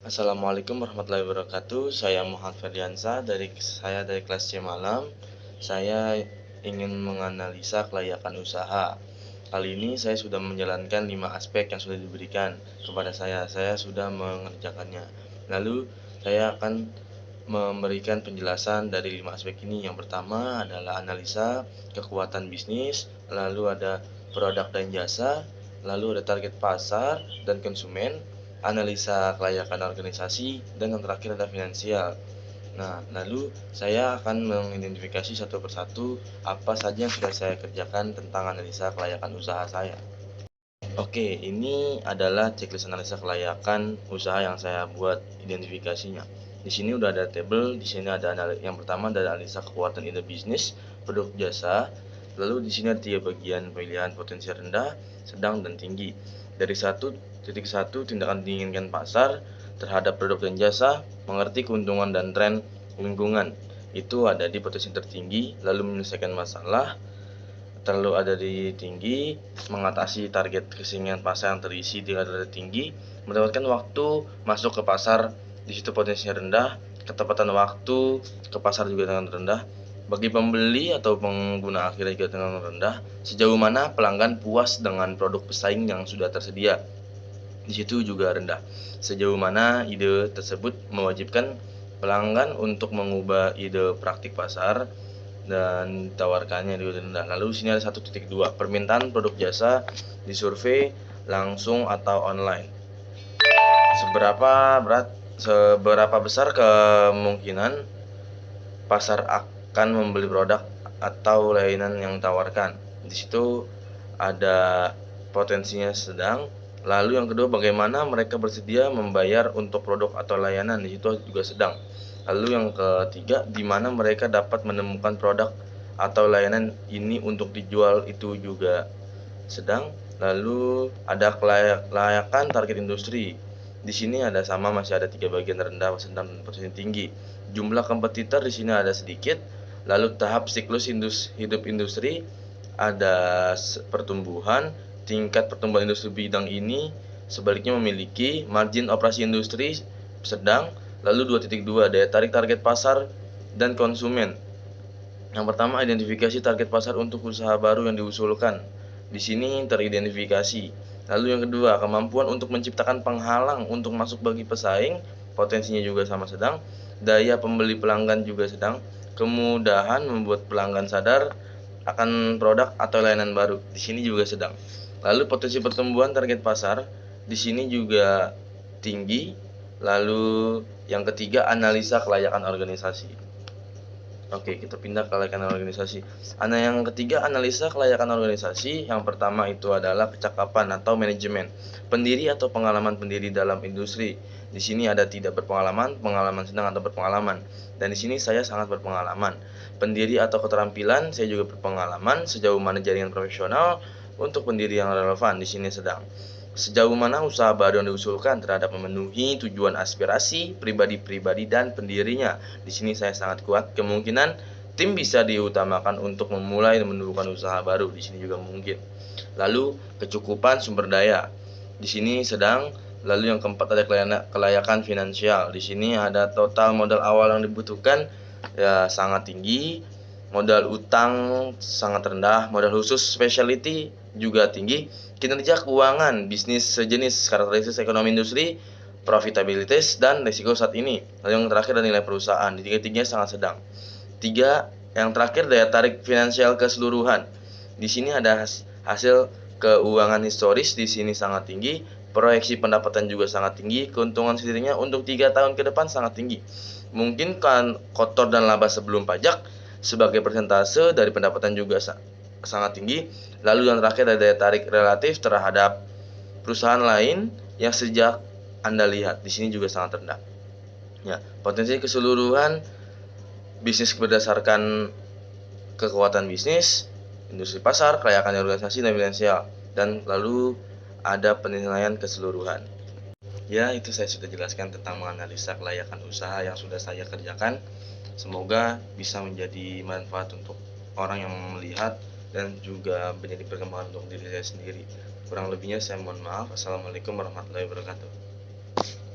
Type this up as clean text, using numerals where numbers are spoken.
Assalamualaikum warahmatullahi wabarakatuh. Saya Muhammad Ferdiansa dari kelas C Malam. Saya ingin menganalisa kelayakan usaha. Kali ini saya sudah menjalankan 5 aspek yang sudah diberikan kepada saya. Saya sudah mengerjakannya. Lalu saya akan memberikan penjelasan dari 5 aspek ini. Yang pertama adalah analisa kekuatan bisnis, lalu ada produk dan jasa, lalu ada target pasar dan konsumen, analisa kelayakan organisasi, dan yang terakhir ada finansial. Nah, lalu saya akan mengidentifikasi satu persatu apa saja yang sudah saya kerjakan tentang analisa kelayakan usaha saya. Oke, ini adalah checklist analisa kelayakan usaha yang saya buat identifikasinya. Di sini udah ada table, di sini ada yang pertama ada analisa kekuatan ide bisnis, produk jasa. Lalu di sini ada 3 bagian pilihan potensi rendah, sedang dan tinggi. Dari 1.1 tindakan diinginkan pasar terhadap produk dan jasa, mengerti keuntungan dan tren lingkungan. Itu ada di potensi tertinggi, lalu menyelesaikan masalah, terlalu ada di tinggi, mengatasi target kesenjangan pasar yang terisi di rada tinggi, mendapatkan waktu masuk ke pasar, di situ potensinya rendah, ketepatan waktu ke pasar juga dengan rendah, bagi pembeli atau pengguna akhirnya juga dengan rendah, sejauh mana pelanggan puas dengan produk pesaing yang sudah tersedia, di situ juga rendah, sejauh mana ide tersebut mewajibkan pelanggan untuk mengubah ide praktik pasar dan ditawarkannya di rendah. Lalu sini ada 1.2 permintaan produk jasa disurvei langsung atau online. Seberapa besar kemungkinan pasar akan membeli produk atau layanan yang ditawarkan. Di situ ada potensinya sedang. Lalu yang kedua, bagaimana mereka bersedia membayar untuk produk atau layanan, di situ juga sedang. Lalu yang ketiga, di mana mereka dapat menemukan produk atau layanan ini untuk dijual, itu juga sedang. Lalu ada kelayakan target industri. Di sini masih ada 3 bagian rendah, sedang, dan posisi tinggi. Jumlah kompetitor di sini ada sedikit. Lalu tahap siklus hidup industri ada pertumbuhan, tingkat pertumbuhan industri bidang ini sebaliknya memiliki margin operasi industri sedang. Lalu 2.2 daya tarik target pasar dan konsumen. Yang pertama, identifikasi target pasar untuk usaha baru yang diusulkan. Di sini teridentifikasi. Lalu yang kedua, kemampuan untuk menciptakan penghalang untuk masuk bagi pesaing, potensinya juga sama sedang. Daya pembeli pelanggan juga sedang. Kemudahan membuat pelanggan sadar akan produk atau layanan baru, di sini juga sedang. Lalu potensi pertumbuhan target pasar, di sini juga tinggi. Lalu yang ketiga, analisa kelayakan organisasi. Oke, kita pindah ke kelayakan organisasi. Yang ketiga, analisa kelayakan organisasi. Yang pertama itu adalah kecakapan atau manajemen. Pendiri atau pengalaman pendiri dalam industri. Di sini ada tidak berpengalaman, pengalaman sedang, atau berpengalaman. Dan di sini saya sangat berpengalaman. Pendiri atau keterampilan, saya juga berpengalaman. Sejauh mana jaringan profesional untuk pendiri yang relevan, di sini sedang. Sejauh mana usaha baru yang diusulkan terhadap memenuhi tujuan aspirasi pribadi-pribadi dan pendirinya. Di sini saya sangat kuat kemungkinan tim bisa diutamakan untuk memulai dan menumbuhkan usaha baru. Di sini juga mungkin. Lalu kecukupan sumber daya. Di sini sedang. Lalu yang keempat ada kelayakan finansial. Di sini ada total modal awal yang dibutuhkan ya sangat tinggi. Modal utang sangat rendah, modal khusus specialty juga tinggi. Kinerja keuangan bisnis sejenis, karakteristik ekonomi industri, profitabilitas, dan risiko saat ini. Lalu yang terakhir adalah nilai perusahaan. Di tiga-tiganya sangat sedang. Yang terakhir daya tarik finansial keseluruhan. Di sini ada hasil keuangan historis, di sini sangat tinggi. Proyeksi pendapatan juga sangat tinggi. Keuntungan sendirinya untuk 3 tahun ke depan sangat tinggi. Mungkin kan kotor dan laba sebelum pajak sebagai persentase dari pendapatan juga sangat tinggi. Lalu yang terakhir ada daya tarik relatif terhadap perusahaan lain yang sejak Anda lihat. Di sini juga sangat rendah. Ya, potensi keseluruhan bisnis berdasarkan kekuatan bisnis, industri pasar, kelayakan organisasi, dan finansial. Dan lalu ada penilaian keseluruhan. Ya, itu saya sudah jelaskan tentang menganalisa kelayakan usaha yang sudah saya kerjakan. Semoga bisa menjadi manfaat untuk orang yang melihat dan juga menjadi perkembangan untuk diri saya sendiri. Kurang lebihnya saya mohon maaf. Assalamualaikum warahmatullahi wabarakatuh.